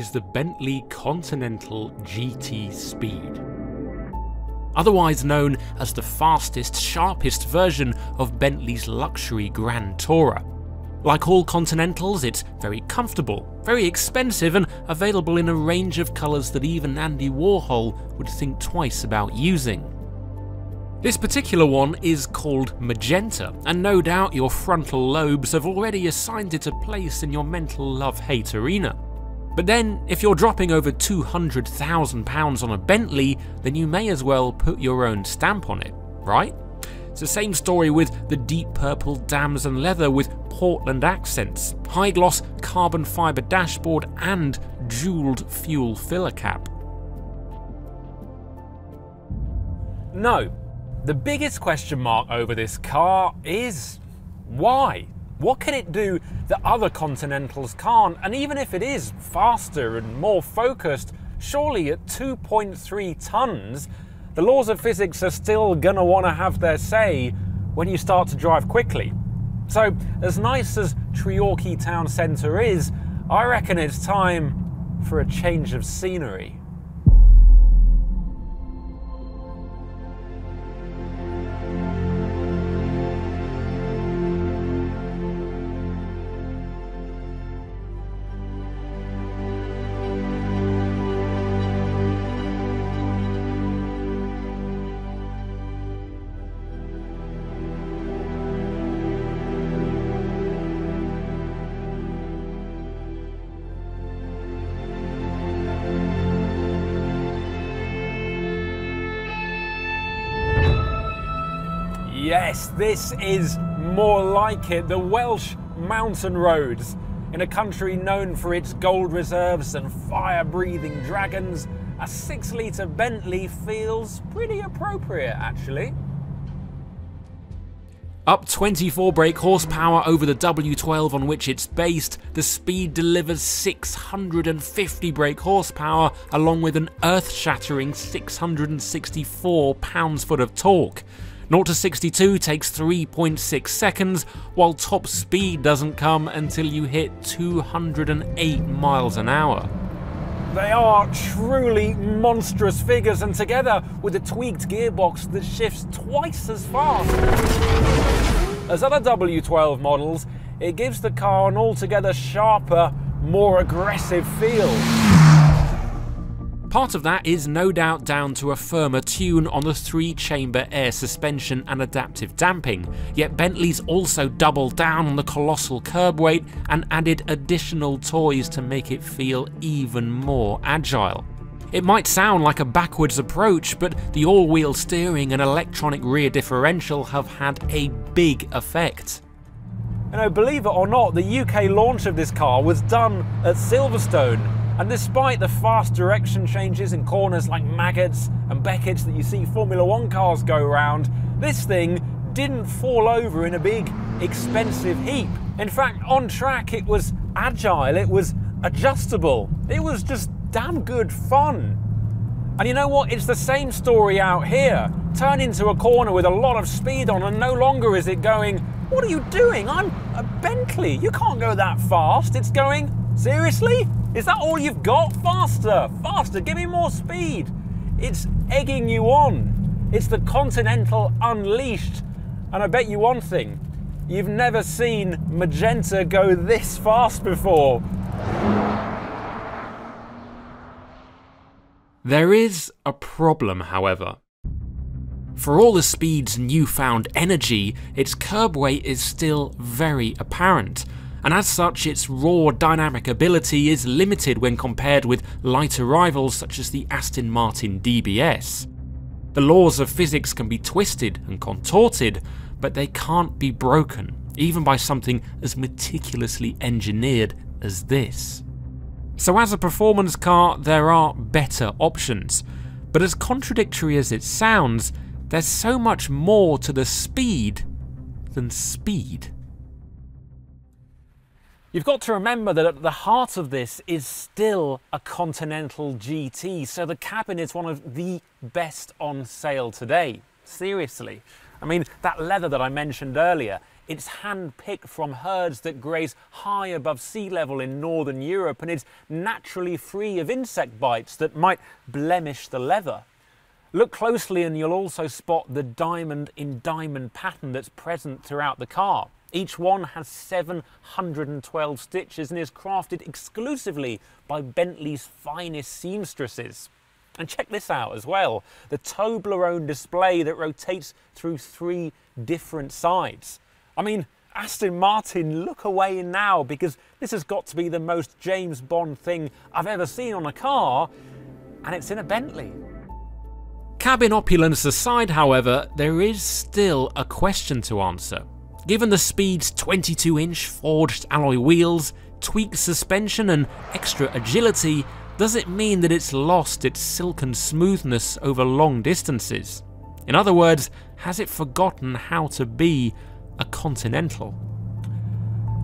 is the Bentley Continental GT Speed. Otherwise known as the fastest, sharpest version of Bentley's luxury Grand Tourer. Like all Continentals, it's very comfortable, very expensive, and available in a range of colours that even Andy Warhol would think twice about using. This particular one is called Magenta, and no doubt your frontal lobes have already assigned it a place in your mental love-hate arena. But then, if you're dropping over £200,000 on a Bentley, then you may as well put your own stamp on it, right? It's the same story with the deep purple damson leather with Portland accents, high-gloss carbon fibre dashboard and jewelled fuel filler cap. No, the biggest question mark over this car is why? What can it do that other Continentals can't? And even if it is faster and more focused, surely at 2.3 tonnes, the laws of physics are still gonna want to have their say when you start to drive quickly. So, as nice as Treorchy town centre is, I reckon it's time for a change of scenery. Yes, this is more like it. The Welsh mountain roads. In a country known for its gold reserves and fire-breathing dragons, a 6-litre Bentley feels pretty appropriate, actually. Up 24 brake horsepower over the W12 on which it's based, the Speed delivers 650 brake horsepower along with an earth-shattering 664 pounds-foot of torque. 0 to 62 takes 3.6 seconds, while top speed doesn't come until you hit 208 miles an hour. They are truly monstrous figures, and together with a tweaked gearbox that shifts twice as fast as other W12 models, it gives the car an altogether sharper, more aggressive feel. Part of that is no doubt down to a firmer tune on the 3-chamber air suspension and adaptive damping, yet Bentley's also doubled down on the colossal curb weight and added additional toys to make it feel even more agile. It might sound like a backwards approach, but the all-wheel steering and electronic rear differential have had a big effect. You know, believe it or not, the UK launch of this car was done at Silverstone. And despite the fast direction changes in corners like Maggots and Beckett's that you see Formula 1 cars go around, this thing didn't fall over in a big, expensive heap. In fact, on track it was agile, it was adjustable, it was just damn good fun. And you know what? It's the same story out here. Turn into a corner with a lot of speed on and no longer is it going, "What are you doing? I'm a Bentley, you can't go that fast." It's going, "Seriously? Is that all you've got? Faster, faster, give me more speed." It's egging you on. It's the Continental unleashed. And I bet you one thing, you've never seen Magenta go this fast before. There is a problem, however. For all the Speed's newfound energy, its curb weight is still very apparent, and as such its raw dynamic ability is limited when compared with lighter rivals such as the Aston Martin DBS. The laws of physics can be twisted and contorted, but they can't be broken, even by something as meticulously engineered as this. So as a performance car, there are better options, but as contradictory as it sounds, there's so much more to the Speed than speed. You've got to remember that at the heart of this is still a Continental GT, so the cabin is one of the best on sale today. Seriously. I mean, that leather that I mentioned earlier, It's hand-picked from herds that graze high above sea level in northern Europe and is naturally free of insect bites that might blemish the leather. Look closely and you'll also spot the diamond-in-diamond pattern that's present throughout the car. Each one has 712 stitches and is crafted exclusively by Bentley's finest seamstresses. And check this out as well, the Toblerone display that rotates through 3 different sides. I mean, Aston Martin, look away now, because this has got to be the most James Bond thing I've ever seen on a car, and it's in a Bentley. Cabin opulence aside, however, there is still a question to answer. Given the Speed's 22-inch forged alloy wheels, tweaked suspension and extra agility, does it mean that it's lost its silken smoothness over long distances? In other words, has it forgotten how to be a Continental?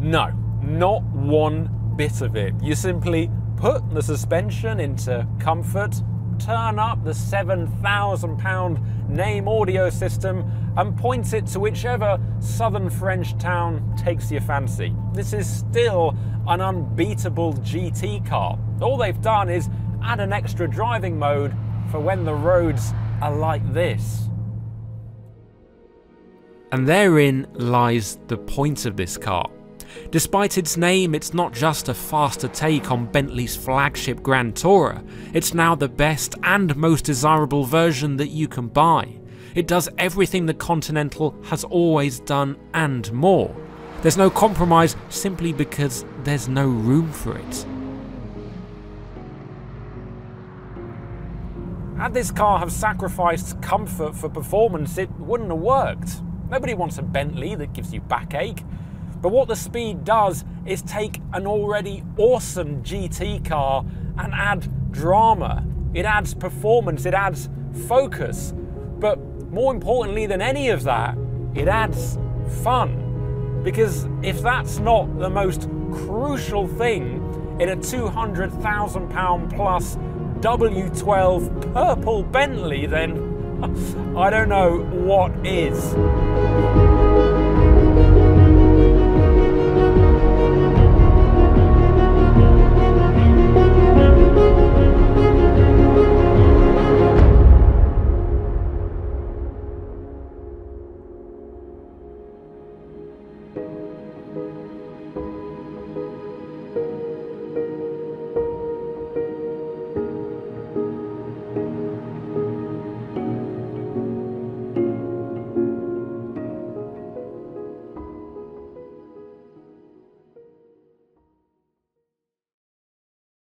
No, not one bit of it. You simply put the suspension into comfort, turn up the £7,000 name audio system and point it to whichever southern French town takes your fancy. This is still an unbeatable GT car. All they've done is add an extra driving mode for when the roads are like this. And therein lies the point of this car. Despite its name, it's not just a faster take on Bentley's flagship Grand Tourer, it's now the best and most desirable version that you can buy. It does everything the Continental has always done and more. There's no compromise simply because there's no room for it. Had this car have sacrificed comfort for performance, it wouldn't have worked. Nobody wants a Bentley that gives you backache. But what the Speed does is take an already awesome GT car and add drama. It adds performance, it adds focus. But more importantly than any of that, it adds fun. Because if that's not the most crucial thing in a £200,000 plus W12 purple Bentley, then I don't know what is.